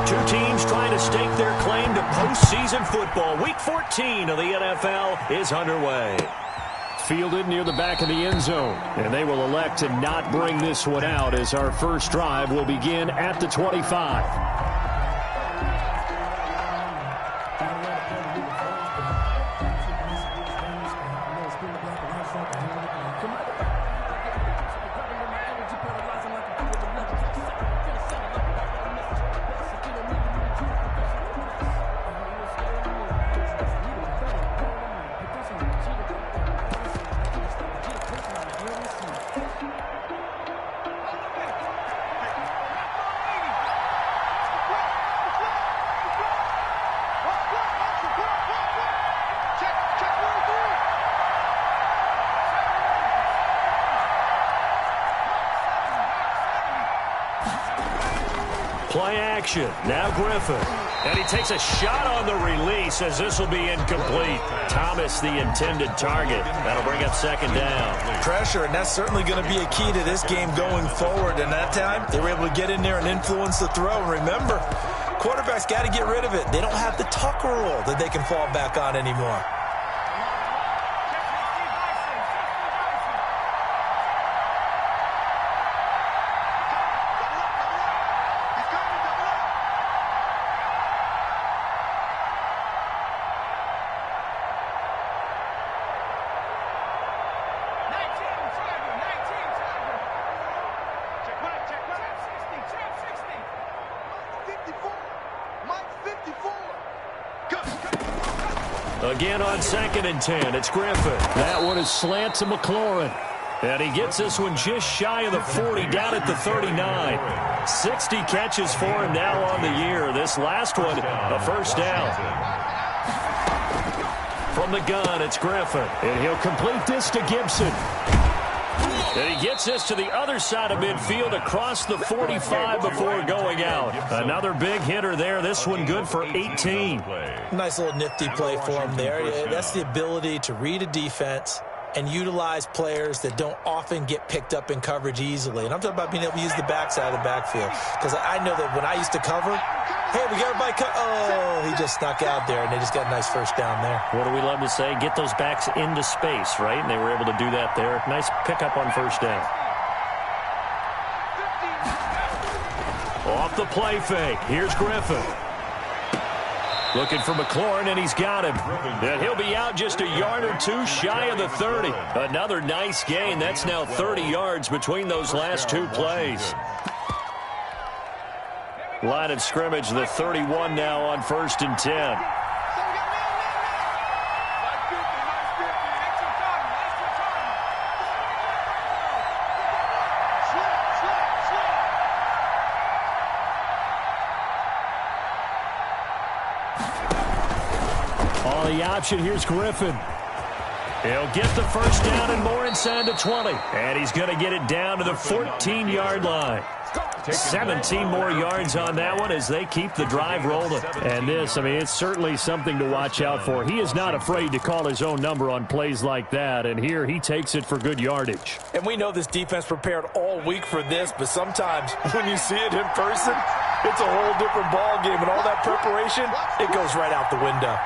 Two teams trying to stake their claim to postseason football. Week 14 of the NFL is underway. Fielded near the back of the end zone. And they will elect to not bring this one out as our first drive will begin at the 25. Play action. Now Griffin. And he takes a shot on the release as this will be incomplete. Thomas, the intended target. That'll bring up second down. Pressure, and that's certainly going to be a key to this game going forward. And that time, they were able to get in there and influence the throw. And remember, quarterbacks got to get rid of it. They don't have the Tucker rule that they can fall back on anymore. Again on 2nd and 10, it's Griffin. That one is slant to McLaurin. And he gets this one just shy of the 40, down at the 39. 60 catches for him now on the year. This last one, a first down. From the gun, it's Griffin. And he'll complete this to Gibson. And he gets this to the other side of midfield across the 45 before going out. Another big hitter there. This one good for 18. Nice little nifty play for him there. That's the ability to read a defense and utilize players that don't often get picked up in coverage easily. And I'm talking about being able to use the backside of the backfield. Because I know that when I used to cover, hey, we got everybody oh, he just snuck out there, and they just got a nice first down there. What do we love to say? Get those backs into space, right? And they were able to do that there. Nice pickup on first down. Off the play fake. Here's Griffin. Looking for McLaurin, and he's got him. And he'll be out just a yard or two shy of the 30. Another nice gain. That's now 30 yards between those last two plays. Line of scrimmage, the 31 now on 1st and 10. On the option, here's Griffin. He'll get the first down and more inside the 20. And he's going to get it down to the 14-yard line. 17 more yards on that one as they keep the drive rolling. And this, I mean, it's certainly something to watch out for. He is not afraid to call his own number on plays like that. And here he takes it for good yardage. And we know this defense prepared all week for this, but sometimes when you see it in person, it's a whole different ball game. And all that preparation, it goes right out the window.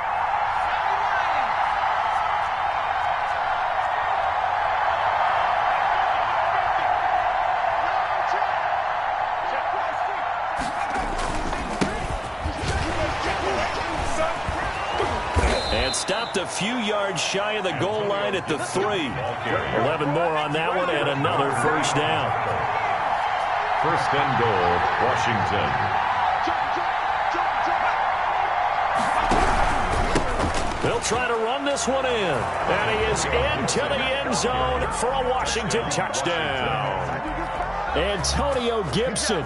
Stopped a few yards shy of the goal line at the 3. 11 more on that one and another first down. 1st and goal, Washington. They'll try to run this one in. And he is into the end zone for a Washington touchdown. Antonio Gibson.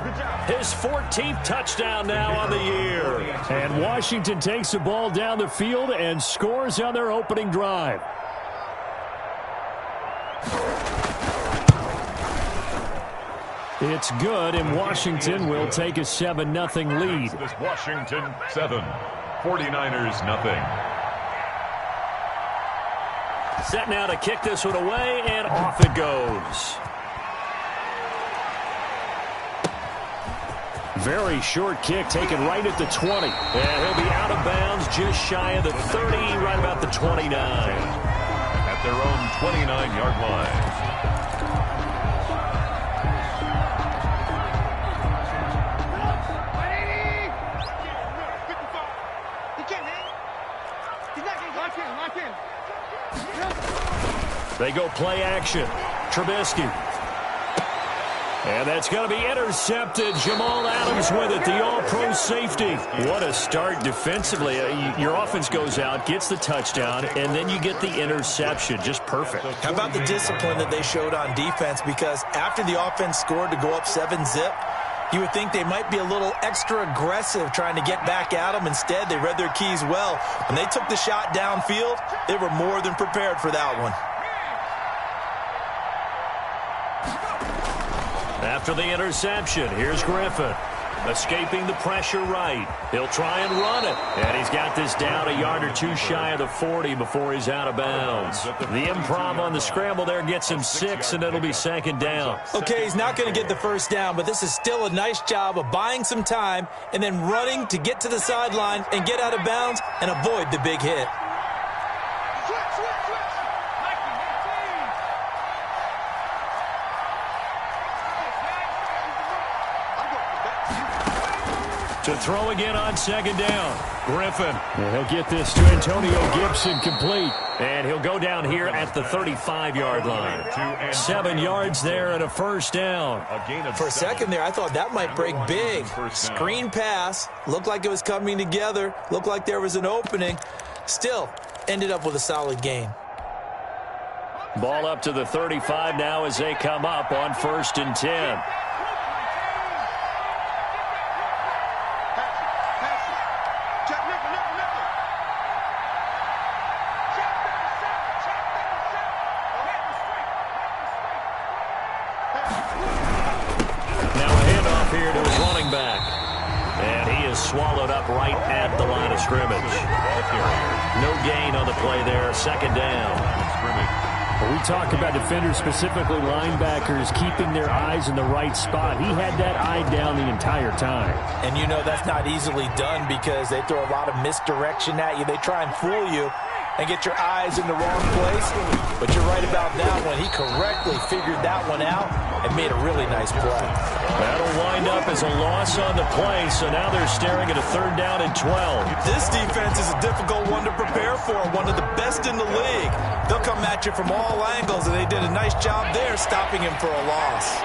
His 14th touchdown now on the year. And Washington takes the ball down the field and scores on their opening drive. It's good, and Washington will take a 7-0 lead. This Washington 7, 49ers nothing. Set now to kick this one away, and off it goes. Very short kick taken right at the 20. And he'll be out of bounds just shy of the 30, right about the 29. At their own 29-yard line. They go play action. Trubisky. And that's going to be intercepted. Jamal Adams with it, the all-pro safety. What a start defensively. Your offense goes out, gets the touchdown, and then you get the interception. Just perfect. How about the discipline that they showed on defense? Because after the offense scored to go up 7-zip, you would think they might be a little extra aggressive trying to get back at them. Instead, they read their keys well. When they took the shot downfield, they were more than prepared for that one. After the interception, here's Griffin. Escaping the pressure right. He'll try and run it. And he's got this down a yard or two shy of the 40 before he's out of bounds. The improv on the scramble there gets him 6, and it'll be second down. Okay, he's not going to get the first down, but this is still a nice job of buying some time and then running to get to the sideline and get out of bounds and avoid the big hit. To throw again on second down. Griffin. And he'll get this to Antonio Gibson complete. And he'll go down here at the 35-yard line. 7 yards there and a first down. For a second there, I thought that might break big. Screen pass. Looked like it was coming together. Looked like there was an opening. Still, ended up with a solid gain. Ball up to the 35 now as they come up on 1st and 10. Swallowed up right at the line of scrimmage. No gain on the play there. Second down. When we talk about defenders, specifically linebackers, keeping their eyes in the right spot, he had that eye down the entire time. And you know that's not easily done because they throw a lot of misdirection at you. They try and fool you and get your eyes in the wrong place. But you're right about that one. He correctly figured that one out and made a really nice play. That'll wind up as a loss on the play, so now they're staring at a 3rd down and 12. This defense is a difficult one to prepare for, one of the best in the league. They'll come at you from all angles, and they did a nice job there stopping him for a loss.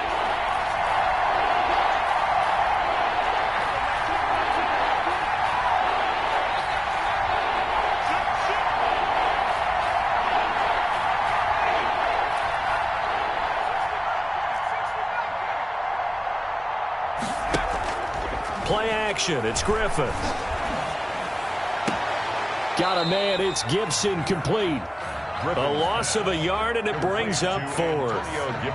Play action. It's Griffin. Got a man. It's Gibson complete. A loss of a yard, and it brings up 4th.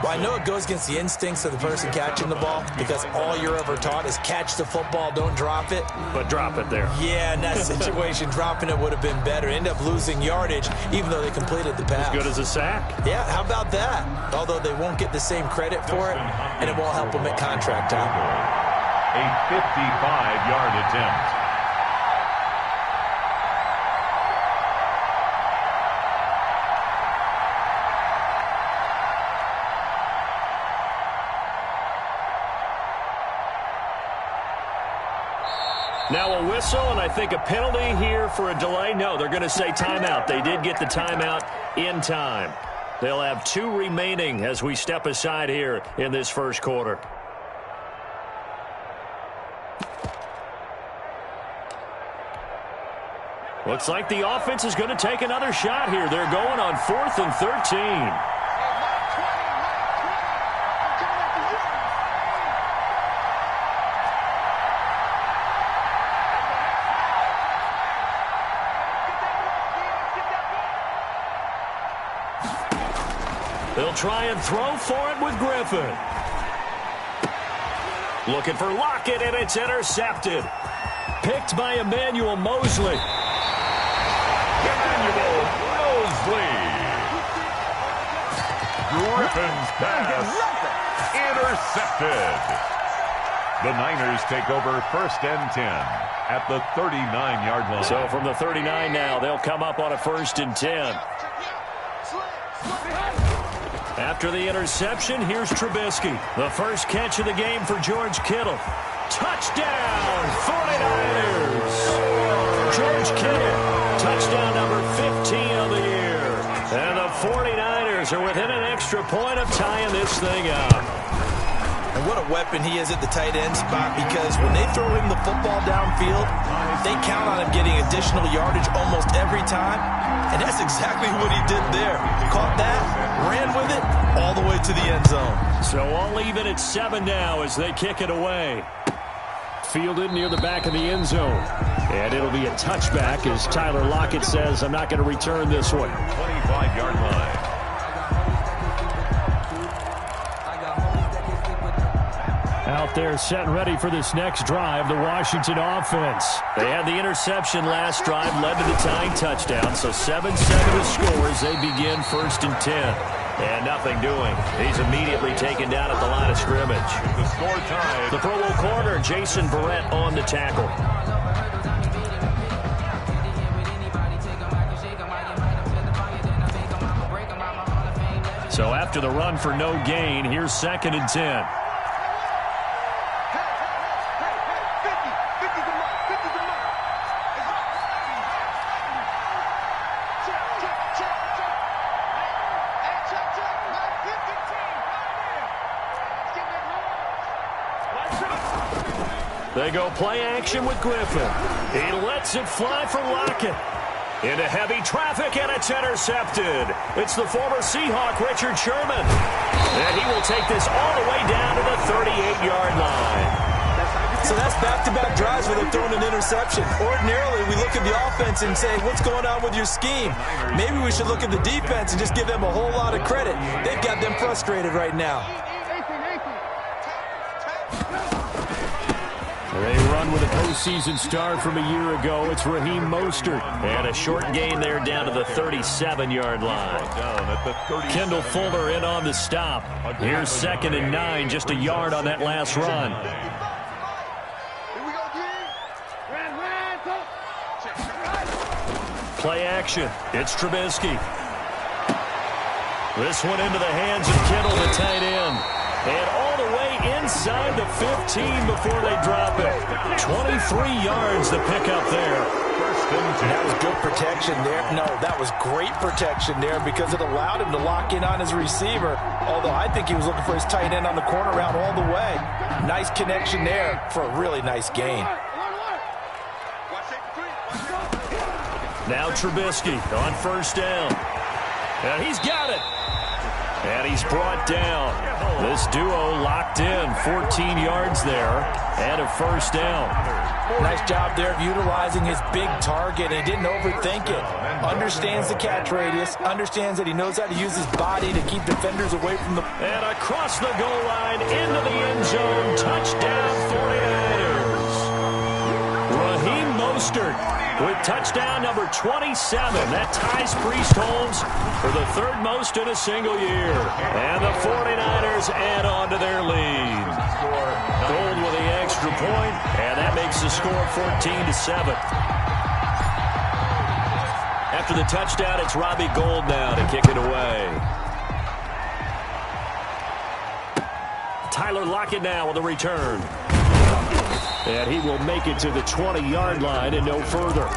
Well, I know it goes against the instincts of the person catching the ball because all you're ever taught is catch the football, don't drop it. But drop it there. Yeah, in that situation, dropping it would have been better. End up losing yardage, even though they completed the pass. As good as a sack. Yeah, how about that? Although they won't get the same credit for it, and it won't help them at contract time. A 55-yard attempt. Now a whistle, and I think a penalty here for a delay. No, they're going to say timeout. They did get the timeout in time. They'll have 2 remaining as we step aside here in this first quarter. Looks like the offense is going to take another shot here. They're going on 4th and 13. They'll try and throw for it with Griffin. Looking for Lockett, and it's intercepted. Picked by Emmanuel Mosley. Emmanuel Mosley. Griffin's pass intercepted. The Niners take over 1st and 10 at the 39-yard line. So from the 39 now, they'll come up on a 1st and 10. After the interception, here's Trubisky. The first catch of the game for George Kittle. Touchdown, 49ers! George Kittle, touchdown number 15 of the year. And the 49ers are within an extra point of tying this thing up. And what a weapon he is at the tight end spot, because when they throw him the football downfield, they count on him getting additional yardage almost every time. And that's exactly what he did there. Caught that, ran with it, all the way to the end zone. So all even at 7 now as they kick it away. Fielded near the back of the end zone. And it'll be a touchback as Tyler Lockett says, I'm not going to return this one. 25-yard line. Out there set and ready for this next drive, the Washington offense. They had the interception last drive, led to the tying touchdown. So 7-7 to score as they begin 1st and 10. And nothing doing. He's immediately taken down at the line of scrimmage. The score tied. The Pro Bowl corner, Jason Verrett, on the tackle. So after the run for no gain, here's 2nd and 10. They go play action with Griffin. He lets it fly for Lockett. Into heavy traffic, and it's intercepted. It's the former Seahawk, Richard Sherman. And he will take this all the way down to the 38-yard line. So that's back-to-back drives where they've thrown an interception. Ordinarily, we look at the offense and say, what's going on with your scheme? Maybe we should look at the defense and just give them a whole lot of credit. They've got them frustrated right now. They run with a postseason star from a year ago. It's Raheem Mostert. And a short gain there down to the 37-yard line. Kendall Fuller in on the stop. Here's 2nd and 9, just a yard on that last run. Play action. It's Trubisky. This one into the hands of Kittle, the tight end. And all the way inside the 15 before they drop it. 23 yards to pick up there. That was good protection there. No, that was great protection there because it allowed him to lock in on his receiver. Although I think he was looking for his tight end on the corner route all the way. Nice connection there for a really nice gain. Now Trubisky on 1st down. And he's got it. And he's brought down. This duo locked in. 14 yards there and a 1st down. Nice job there of utilizing his big target. He didn't overthink it. Understands the catch radius. Understands that he knows how to use his body to keep defenders away from the... And across the goal line into the end zone. Touchdown 49ers. Raheem Mostert with touchdown number 27. That ties Priest Holmes for the 3rd most in a single year. And the 49ers add on to their lead. Gold with the extra point, and that makes the score 14-7. After the touchdown, it's Robbie Gould now to kick it away. Tyler Lockett now with a return. And he will make it to the 20-yard line and no further.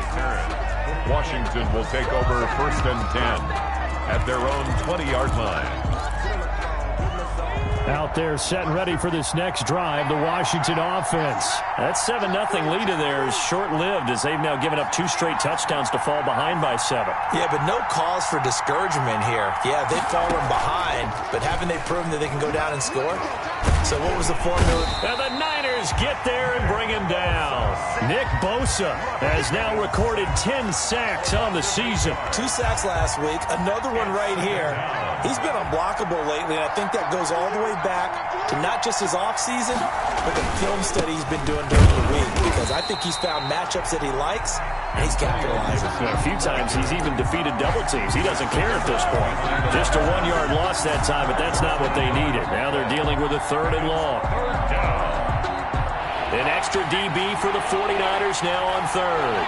Washington will take over 1st and 10 at their own 20-yard line. Out there set and ready for this next drive, the Washington offense. That 7-0 lead in there is short-lived as they've now given up 2 straight touchdowns to fall behind by 7. Yeah, but no cause for discouragement here. Yeah, they've fallen behind, but haven't they proven that they can go down and score? So what was the formula? And the Niners get there and bring him down. Nick Bosa has now recorded 10 sacks on the season. 2 sacks last week, another one right here. He's been unblockable lately, and I think that goes all the way back to not just his offseason, but the film study he's been doing during the week, because I think he's found matchups that he likes, and he's capitalizing. A few times he's even defeated double teams. He doesn't care at this point. Just a 1-yard loss that time, but that's not what they needed. Now they're dealing with a 3rd and long. An extra DB for the 49ers now on third.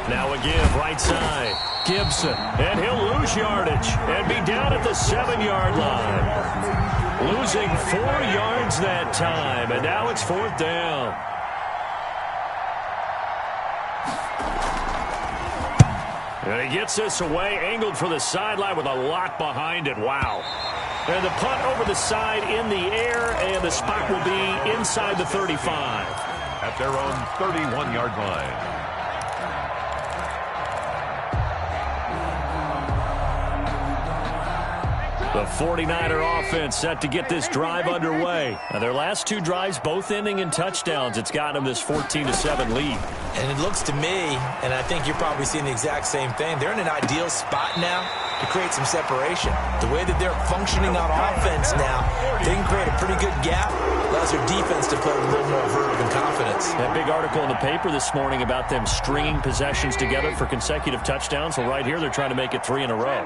Now again, right side. Gibson, and he'll lose yardage and be down at the 7-yard line. Losing 4 yards that time, and now it's 4th down. And he gets this away, angled for the sideline with a lot behind it. Wow. And the punt over the side in the air, and the spot will be inside the 35. At their own 31-yard line. The 49er offense set to get this drive underway. Now, their last 2 drives both ending in touchdowns. It's gotten them this 14-7 lead. And it looks to me, and I think you're probably seeing the exact same thing, they're in an ideal spot now to create some separation. The way that they're functioning on offense now, they can create a pretty good gap. Allows their defense to play with a little more verve and confidence. That big article in the paper this morning about them stringing possessions together for consecutive touchdowns. Well, right here, they're trying to make it 3 in a row.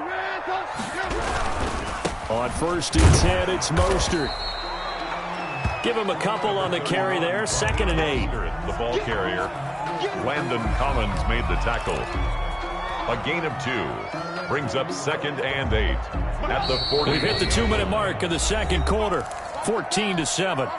On 1st and 10, it's Mostert. Give him a couple on the carry there. 2nd and 8. The ball carrier. Landon Collins made the tackle. A gain of 2. Brings up 2nd and 8. At the 40. We've hit the 2-minute mark of the second quarter. 14-7.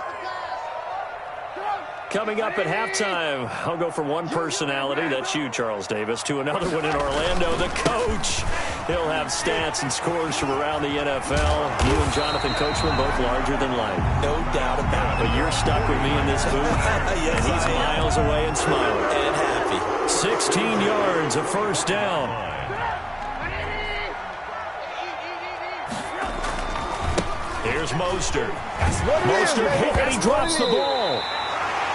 Coming up at halftime, I'll go from one personality, that's you, Charles Davis, to another one in Orlando, the coach. He'll have stats and scores from around the NFL. You and Jonathan Coachman, both larger than life. No doubt about it. But you're stuck with me in this booth, yes, and he's miles away and smiling. And happy. 16 yards, a 1st down. Here's Mostert. Mostert hit, and he drops the ball.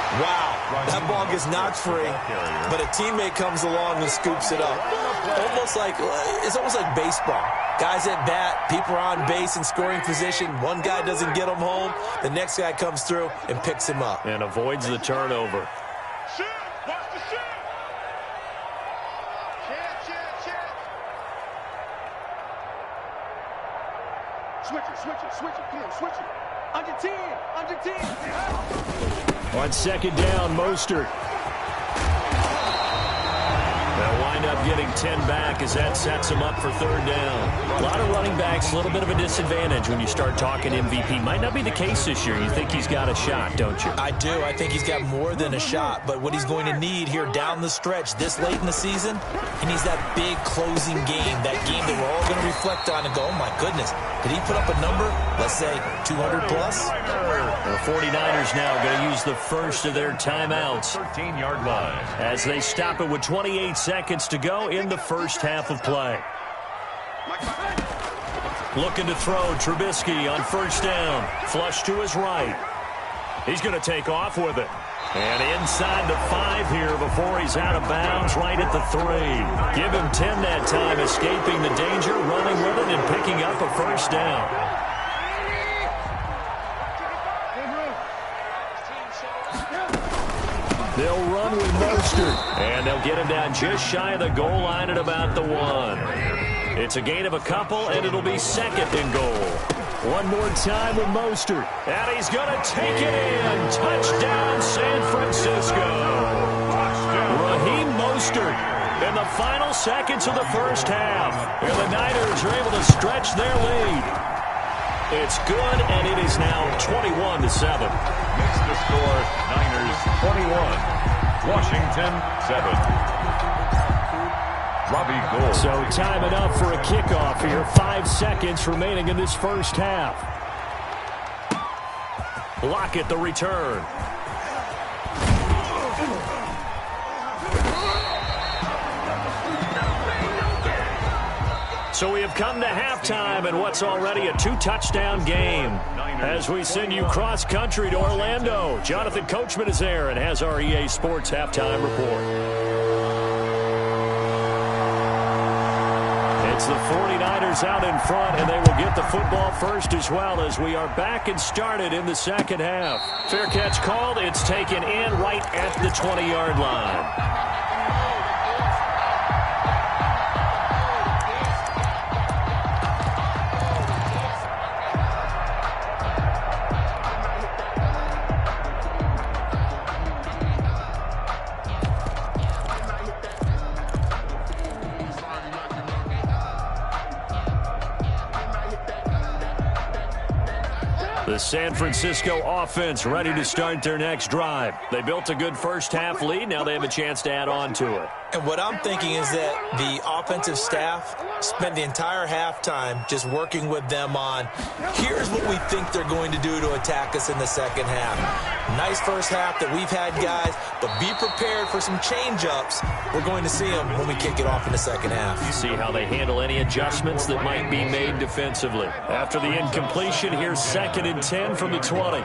Wow, that ball gets knocked free, but a teammate comes along and scoops it up. It's almost like baseball. Guys at bat, people are on base in scoring position. One guy doesn't get him home. The next guy comes through and picks him up. And avoids the turnover. Switch it, come on, switch it. Under 10. On 2nd down, Mostert. They'll wind up getting 10 back as that sets them up for 3rd down. A lot of running backs, a little bit of a disadvantage when you start talking MVP. Might not be the case this year. You think he's got a shot, don't you? I do. I think he's got more than a shot. But what he's going to need here down the stretch this late in the season, he needs that big closing game, that game that we're all going to reflect on and go, oh, my goodness, did he put up a number, let's say, 200 plus? The 49ers now going to use the first of their timeouts. 13-yard line. As they stop it with 28 seconds to go in the first half of play. Looking to throw, Trubisky on 1st down. Flush to his right. He's going to take off with it. And inside the 5 here before he's out of bounds right at the 3. Give him 10 that time, escaping the danger, running with it, and picking up a 1st down. They'll run with Mostert, and they'll get him down just shy of the goal line at about the 1. It's a gain of a couple, and it'll be 2nd and goal. One more time with Mostert, and he's going to take it in. Touchdown, San Francisco. Raheem Mostert in the final seconds of the first half. And the Niners are able to stretch their lead. It's good, and it is now 21-7. Makes the score Niners 21, Washington 7. Robbie Gould. So time enough for a kickoff here. 5 seconds remaining in this first half. Lockett the return. So we have come to halftime in what's already a 2-touchdown game. As we send you cross-country to Orlando, Jonathan Coachman is there and has our EA Sports halftime report. It's the 49ers out in front, and they will get the football first as well as we are back and started in the second half. Fair catch called. It's taken in right at the 20-yard line. The San Francisco offense ready to start their next drive. They built a good first-half lead. Now they have a chance to add on to it. And what I'm thinking is that the offensive staff spent the entire halftime just working with them on, here's what we think they're going to do to attack us in the second half. Nice first half that we've had, guys, but be prepared for some change-ups. We're going to see them when we kick it off in the second half. See how they handle any adjustments that might be made defensively. After the incompletion, here's 2nd and 10 from the 20.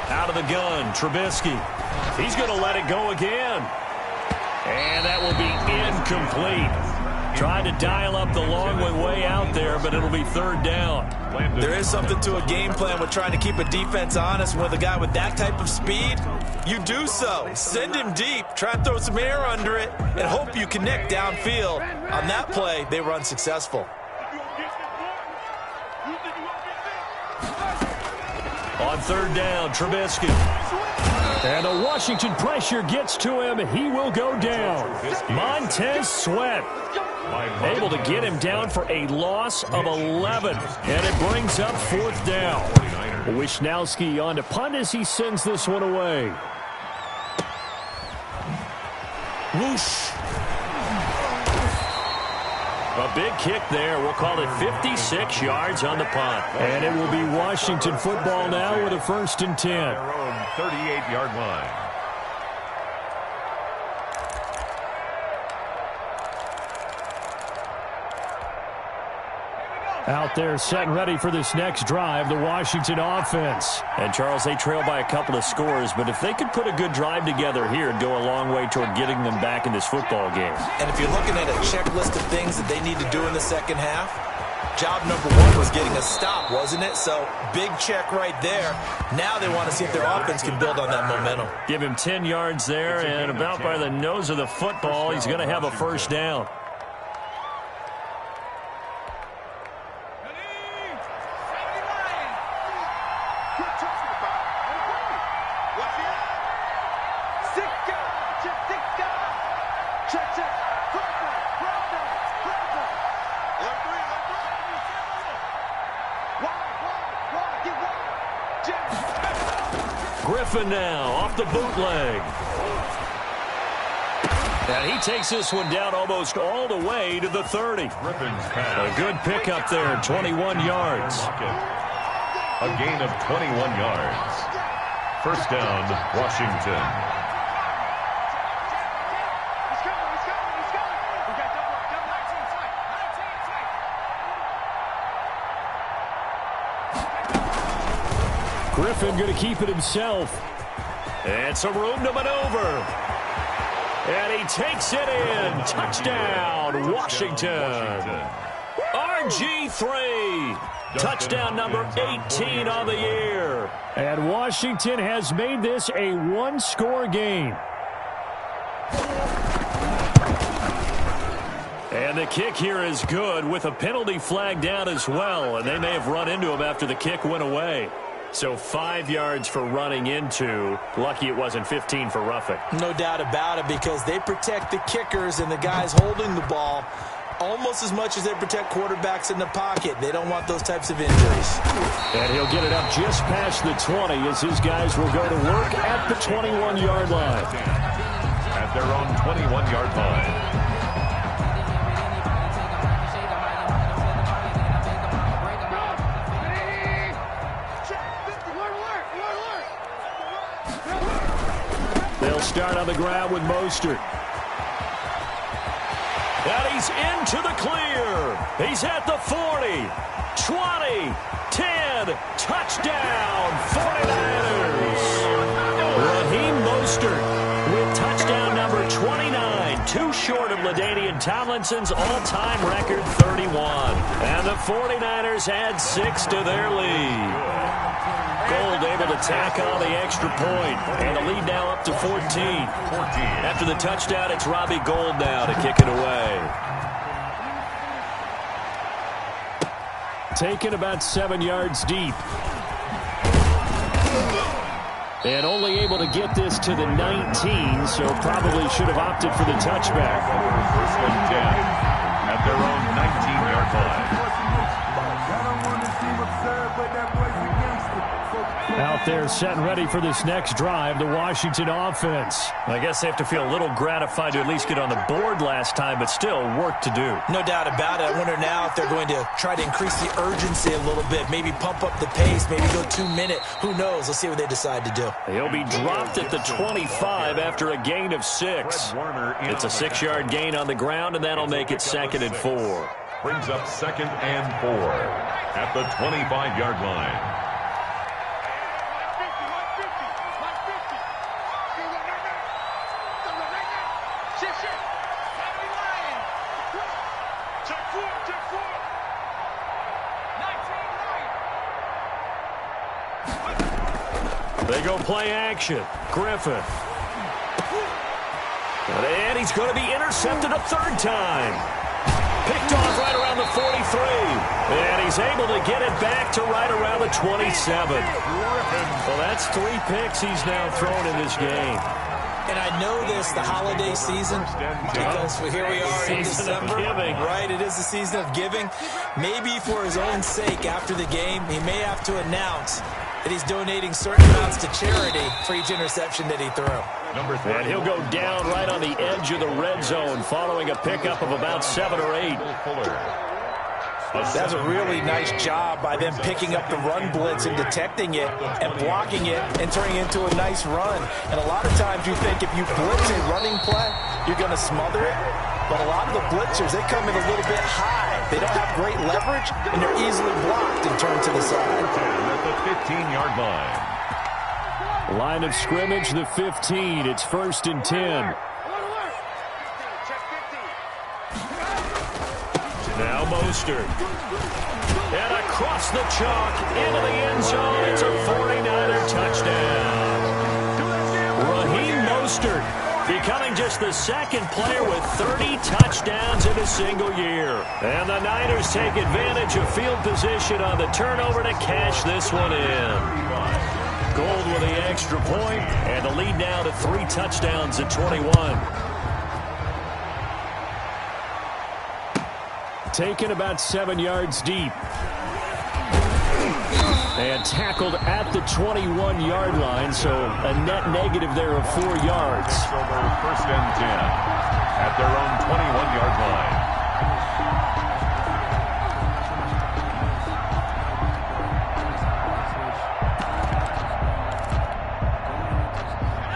Out of the gun, Trubisky. He's going to let it go again. And that will be incomplete. Trying to dial up the long way out there, but it'll be 3rd down. There is something to a game plan with trying to keep a defense honest. With a guy with that type of speed, you do so. Send him deep, try and throw some air under it, and hope you connect downfield. On that play, they were unsuccessful. On 3rd down, Trubisky. And the Washington pressure gets to him. He will go down. Montez Sweat able to get him down for a loss of 11. And it brings up 4th down. Wisnowski on to punt as he sends this one away. Whoosh. A big kick there. We'll call it 56 yards on the punt. And it will be Washington football now with a 1st and 10. Their own 38-yard line. Out there set and ready for this next drive, the Washington offense. And, Charles, they trail by a couple of scores, but if they could put a good drive together here, it'd go a long way toward getting them back in this football game. And if you're looking at a checklist of things that they need to do in the second half, job number 1 was getting a stop, wasn't it? So, big check right there. Now they want to see if their offense can build on that momentum. Give him 10 yards there, and about by the nose of the football, he's going to have a 1st down. Griffin now off the bootleg. And he takes this one down almost all the way to the 30. A good pickup there, 21 yards. A gain of 21 yards. 1st down, Washington. Griffin going to keep it himself. And some room to maneuver. And he takes it in. Touchdown, Washington. RG3. Touchdown number 18 on the year. And Washington has made this a 1-score game. And the kick here is good with a penalty flag down as well. And they may have run into him after the kick went away. So 5 yards for running into. Lucky it wasn't 15 for roughing. No doubt about it, because they protect the kickers and the guys holding the ball almost as much as they protect quarterbacks in the pocket. They don't want those types of injuries. And he'll get it up just past the 20 as his guys will go to work at the 21-yard line. At their own 21-yard line. They'll start on the ground with Mostert. And he's into the clear. He's at the 40, 20, 10, touchdown, 49ers. Raheem Mostert with touchdown number 29, too short of LaDainian Tomlinson's all-time record 31. And the 49ers add 6 to their lead. Gold able to tack on the extra point, and the lead now up to 14. After the touchdown, it's Robbie Gould now to kick it away. Taken about 7 yards deep. And only able to get this to the 19, so probably should have opted for the touchback. First and 10 at their own 19-yard line. Out there set and ready for this next drive, the Washington offense. I guess they have to feel a little gratified to at least get on the board last time, but still work to do. No doubt about it. I wonder now if they're going to try to increase the urgency a little bit, maybe pump up the pace, maybe go 2-minute. Who knows? Let's see what they decide to do. He'll be dropped at the 25 after a gain of 6. It's a 6-yard gain on the ground, and that'll make it 2nd and 4. Brings up 2nd and 4 at the 25-yard line. They go play action. Griffin. And he's going to be intercepted a 3rd time. Picked off right around the 43. And he's able to get it back to right around the 27. Well, that's 3 picks he's now thrown in this game. And I know this, the holiday season, because here we are in December. Right, it is the season of giving. Maybe for his own sake, after the game, he may have to announce that he's donating certain amounts to charity for each interception that he threw. And he'll go down right on the edge of the red zone following a pickup of about 7 or 8. That's a really nice job by them picking up the run blitz and detecting it and blocking it and turning it into a nice run. And a lot of times you think if you blitz a running play, you're going to smother it. But a lot of the blitzers, they come in a little bit high. They don't have great leverage, and they're easily blocked and turned to the side. At the 15-yard line. Line of scrimmage, the 15. It's 1st and 10. Now Mostert. And across the chalk into the end zone. It's a 49er touchdown. Raheem Mostert becoming just the 2nd player with 30 touchdowns in a single year. And the Niners take advantage of field position on the turnover to cash this one in. Gold with the extra point, and the lead now to 3 touchdowns at 21. Taken about 7 yards deep. And tackled at the 21-yard line, so a net negative there of 4 yards. 1st and 10 at their own 21-yard line.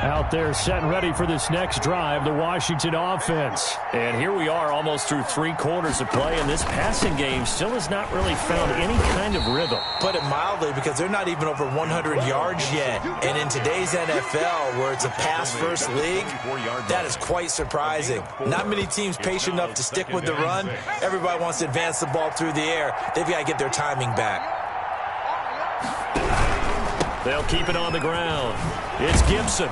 Out there set and ready for this next drive, the Washington offense. And here we are almost through 3 quarters of play, and this passing game still has not really found any kind of rhythm. Put it mildly, because they're not even over 100 yards yet. And in today's NFL, where it's a pass-first league, that is quite surprising. Not many teams patient enough to stick with the run. Everybody wants to advance the ball through the air. They've got to get their timing back. They'll keep it on the ground. It's Gibson.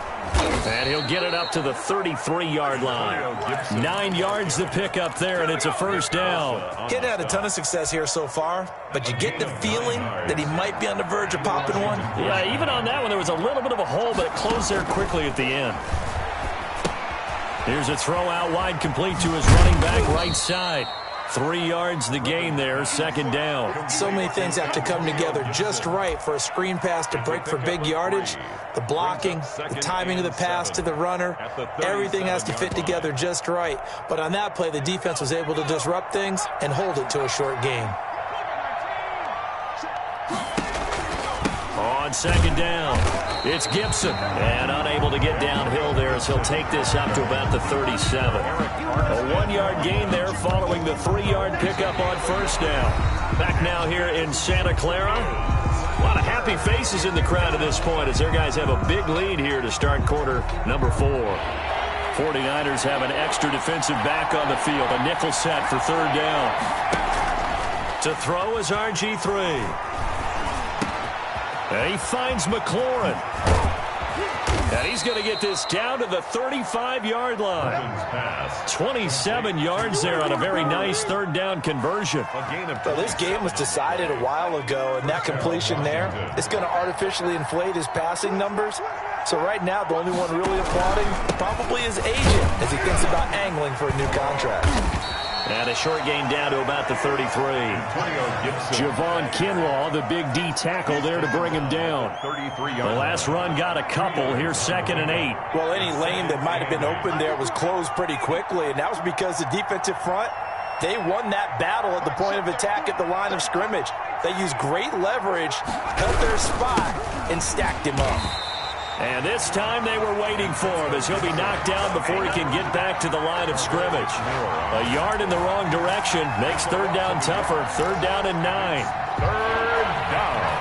And he'll get it up to the 33-yard line. 9 yards to pick up there, and it's a 1st down. Kid had a ton of success here so far, but you get the feeling that he might be on the verge of popping one. Yeah, even on that one, there was a little bit of a hole, but it closed there quickly at the end. Here's a throw out wide, complete to his running back right side. 3 yards the gain there, 2nd down. So many things have to come together just right for a screen pass to break for big yardage. The blocking, the timing of the pass to the runner, everything has to fit together just right. But on that play, the defense was able to disrupt things and hold it to a short gain. On 2nd down, it's Gibson. And unable to get downhill there as he'll take this up to about the 37. A 1-yard gain there following the 3-yard pickup on 1st down. Back now here in Santa Clara. A lot of happy faces in the crowd at this point as their guys have a big lead here to start quarter number 4. 49ers have an extra defensive back on the field. A nickel set for 3rd down. To throw is RG3. And he finds McLaurin. And he's going to get this down to the 35-yard line. 27 yards there on a very nice 3rd down conversion. Well, this game was decided a while ago, and that completion there is going to artificially inflate his passing numbers. So right now, the only one really applauding probably his agent as he thinks about angling for a new contract. And a short gain down to about the 33. Javon Kinlaw, the big D tackle there to bring him down. The last run got a couple. Here's 2nd and 8. Well, any lane that might have been open there was closed pretty quickly, and that was because the defensive front, they won that battle at the point of attack at the line of scrimmage. They used great leverage, held their spot, and stacked him up. And this time they were waiting for him as he'll be knocked down before he can get back to the line of scrimmage. A yard in the wrong direction makes 3rd down tougher. 3rd down and 9. 3rd down.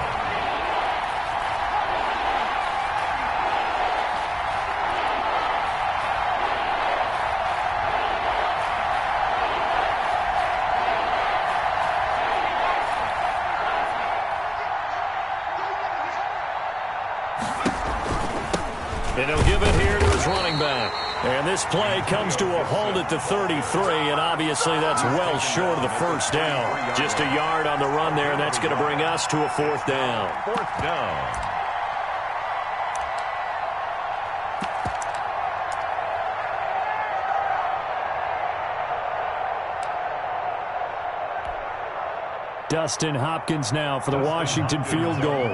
And he'll give it here to his running back. And this play comes to a halt at the 33, and obviously that's well short of the 1st down. Just a yard on the run there, and that's going to bring us to a 4th down. 4th down. Dustin Hopkins now for the Washington field goal.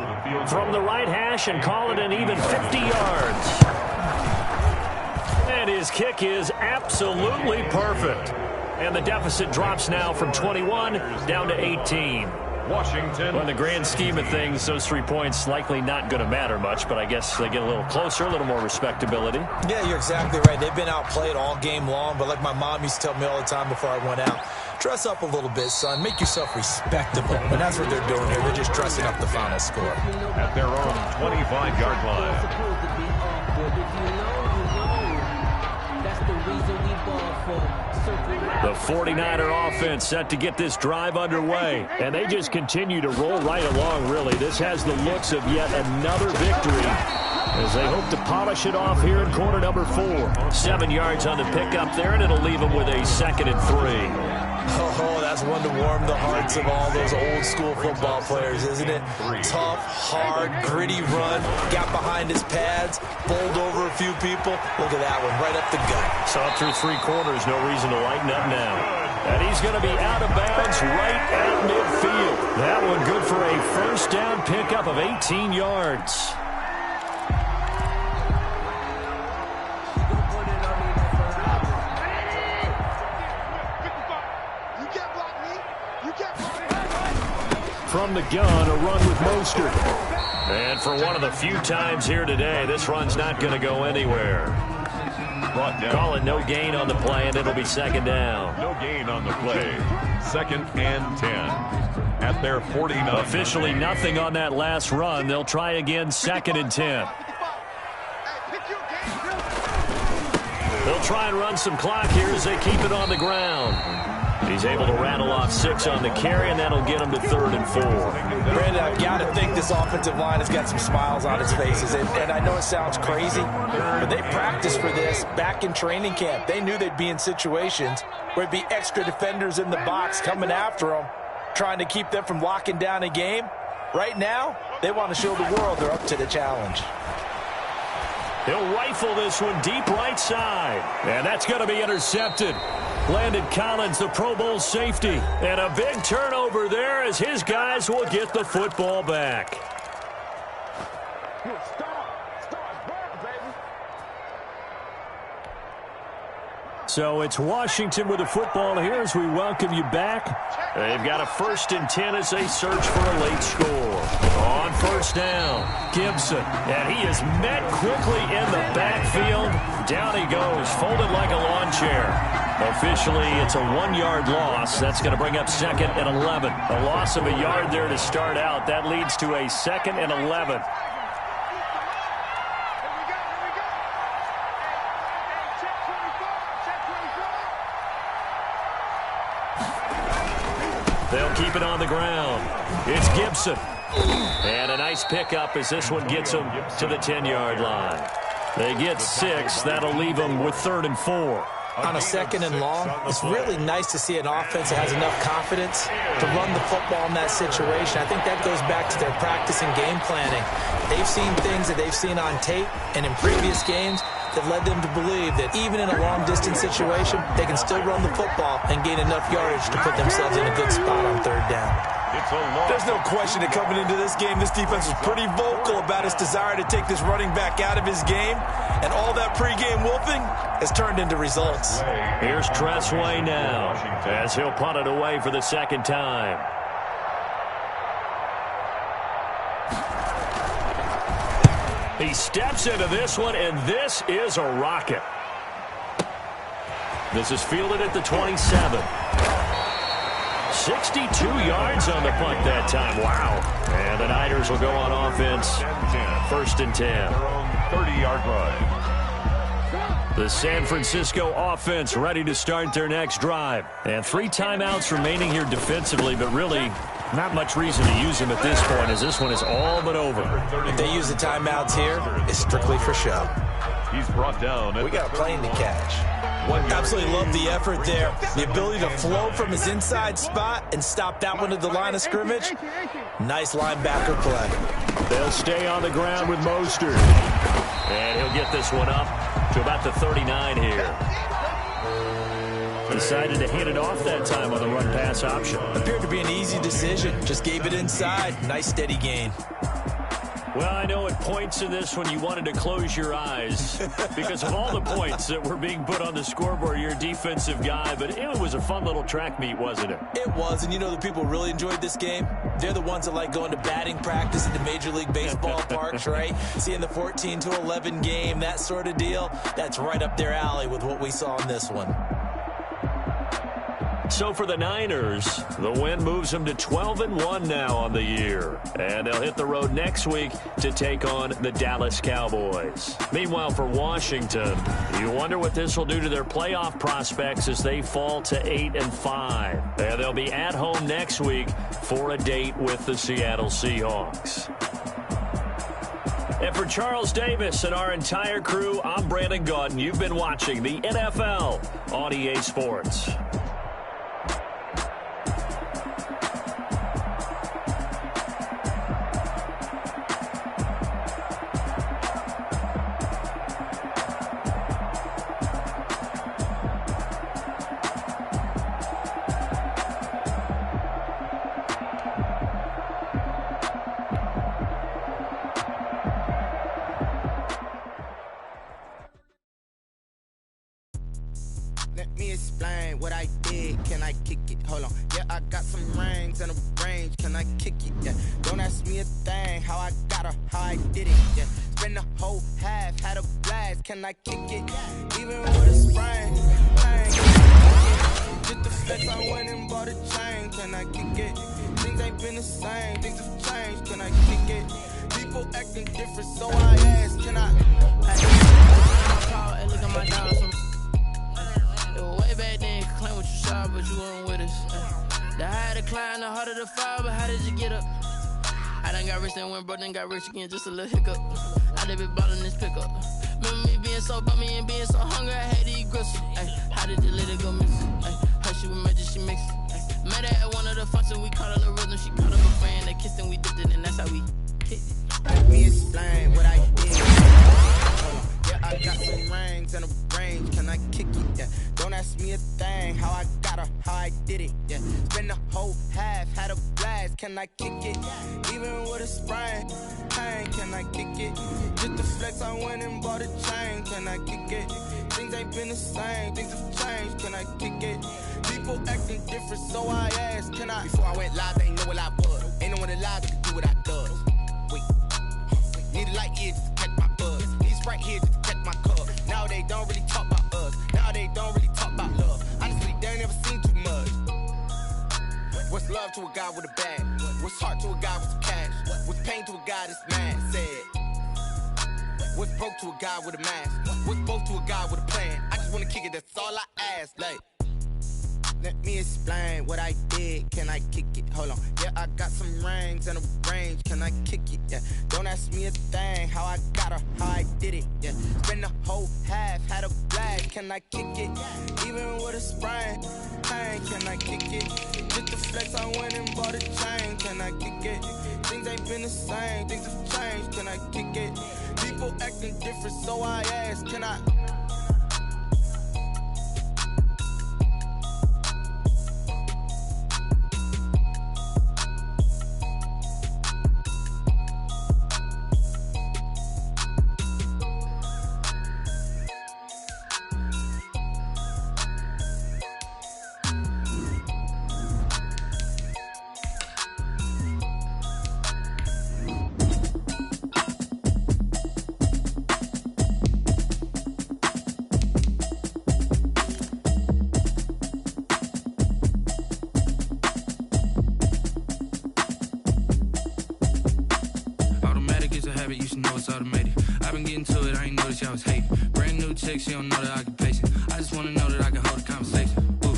From the right hash and call it an even 50 yards. And his kick is absolutely perfect. And the deficit drops now from 21 down to 18. Washington. Well, in the grand scheme of things, those 3 points likely not going to matter much, but I guess they get a little closer, a little more respectability. Yeah, you're exactly right. They've been outplayed all game long, but like my mom used to tell me all the time before I went out, dress up a little bit, son. Make yourself respectable. And that's what they're doing here. They're just dressing up the final score. At their own 25-yard line. The 49er offense set to get this drive underway. And they just continue to roll right along, really. This has the looks of yet another victory as they hope to polish it off here in quarter number 4. 7 yards on the pickup there, and it'll leave them with a 2nd and 3. Oh, that's one to warm the hearts of all those old-school football players, isn't it? Tough, hard, gritty run, got behind his pads, bowled over a few people. Look at that one, right up the gut. So up through 3 quarters, no reason to lighten up now. And he's going to be out of bounds right at midfield. That one good for a 1st down pickup of 18 yards. From the gun, a run with Mostert. And for one of the few times here today, this run's not going to go anywhere. Call it no gain on the play, and it'll be 2nd down. No gain on the play. 2nd and 10. At their 49. Officially nothing on that last run. They'll try again, 2nd and 10. They'll try and run some clock here as they keep it on the ground. He's able to rattle off 6 on the carry, and that'll get him to 3rd and 4. Brandon, I've got to think this offensive line has got some smiles on its faces. And I know it sounds crazy, but they practiced for this back in training camp. They knew they'd be in situations where it'd be extra defenders in the box coming after them, trying to keep them from locking down a game. Right now, they want to show the world they're up to the challenge. He'll rifle this one deep right side. And that's going to be intercepted. Landon Collins, the Pro Bowl safety. And a big turnover there as his guys will get the football back. So it's Washington with the football here as we welcome you back. They've got a 1st and 10 as they search for a late score. On 1st down, Gibson. And he is met quickly in the backfield. Down he goes, folded like a lawn chair. Officially, it's a 1-yard loss. That's going to bring up 2nd and 11. A loss of a yard there to start out. That leads to a 2nd and 11. They'll keep it on the ground. It's Gibson. And a nice pickup as this one gets them to the 10-yard line. They get 6. That'll leave them with 3rd and 4. on a second and long, it's really nice to see an offense that has enough confidence to run the football in that situation. I think that goes back to their practice and game planning. They've seen things that they've seen on tape and in previous games that led them to believe that even in a long-distance situation, they can still run the football and gain enough yardage to put themselves in a good spot on third down. There's no question that coming into this game, this defense was pretty vocal about its desire to take this running back out of his game, and all that pregame wolfing has turned into results. Here's Tressway now, as he'll punt it away for the second time. He steps into this one, and this is a rocket. This is fielded at the 27. 62 yards on the punt that time. Wow. And the Niners will go on offense. 1st and 10. Their own 30-yard line. The San Francisco offense ready to start their next drive. And 3 timeouts remaining here defensively, but really not much reason to use them at this point, as this one is all but over. If they use the timeouts here, it's strictly for show. He's brought down. We got a plane to catch. Absolutely love the effort there. The ability to float from his inside spot and stop that one at the line of scrimmage. Nice linebacker play. They'll stay on the ground with Mostert. And he'll get this one up to about the 39 here. Decided to hand it off that time on the run-pass option. Appeared to be an easy decision. Just gave it inside. Nice steady gain. Well, I know at points in this one you wanted to close your eyes because of all the points that were being put on the scoreboard. You're a defensive guy, but it was a fun little track meet, wasn't it? It was, and you know the people really enjoyed this game? They're the ones that like going to batting practice at the Major League Baseball parks, right? Seeing the 14-11 game, that sort of deal, that's right up their alley with what we saw in this one. So for the Niners, the win moves them to 12-1 now on the year. And they'll hit the road next week to take on the Dallas Cowboys. Meanwhile, for Washington, you wonder what this will do to their playoff prospects as they fall to 8-5. And they'll be at home next week for a date with the Seattle Seahawks. And for Charles Davis and our entire crew, I'm Brandon Gaudin. You've been watching the NFL on EA Sports. Let me explain what I did. Can I kick it? Hold on. Yeah, I got some rings and a range. Can I kick it? Yeah. Don't ask me a thing. How I got her, how I did it. Yeah. Spend the whole half, had a blast. Can I kick it? Even with a sprain. Just the flex, I went and bought a chain. Can I kick it? Things ain't been the same. Things have changed. Can I kick it? People acting different, so I asked. Can I? Hey, look at my dogs. Way back then, you could claim what you saw, but you weren't with us. The higher the climb, the harder the fall, but how did you get up? I done got rich and went broke, then got rich again, just a little hiccup. I done been ballin' this pickup. Remember me being so bummy and being so hungry, I had to eat gristle. How did you let it go miss? Her she was magic, she mixed. Met her at one of the functions, we caught her the rhythm, she caught up a friend, they kissed and we dipped it, and that's how we kicked it. Let me explain what I did. Yeah, I got some rings and a range, can I kick it? Yeah. Don't ask me a thing, how I got her, how I did it, yeah. Spend the whole half, had a blast, can I kick it? Even with a sprain, pain, can I kick it? Just the flex, I went and bought a chain, can I kick it? Things ain't been the same, things have changed, can I kick it? People acting different, so I asked, can I? Before I went live, they ain't know what I was. Ain't no one alive that could do what I does. Wait, need a light here just to catch my buzz. Need right here just to catch my cup. Now they don't really talk about us. Now they don't really talk about love. Honestly, they ain't never seen too much. What's love to a guy with a bag? What's heart to a guy with some cash? What's pain to a guy that's mad? Said. What's broke to a guy with a mask? What's both to a guy with a plan? I just wanna kick it, that's all I ask. Like, Let me explain what I did. Can I kick it? Hold on. Yeah, I got some rings and a range. Can I kick it? Yeah. Don't ask me a thing. How I got her, how I did it. Yeah. Spend the whole half, had a blast. Can I kick it? Even with a sprain. Pain, can I kick it? Just the flex, I went and bought a chain. Can I kick it? Things ain't been the same. Things have changed. Can I kick it? People acting different, so I ask. Can I? You should know it's automated. I've been getting to it, I ain't noticed y'all was hating. Brand new chick, she don't know the occupation. I just wanna know that I can hold a conversation. Ooh,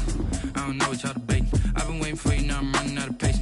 I don't know what y'all debating. I've been waiting for you, now I'm running out of patience.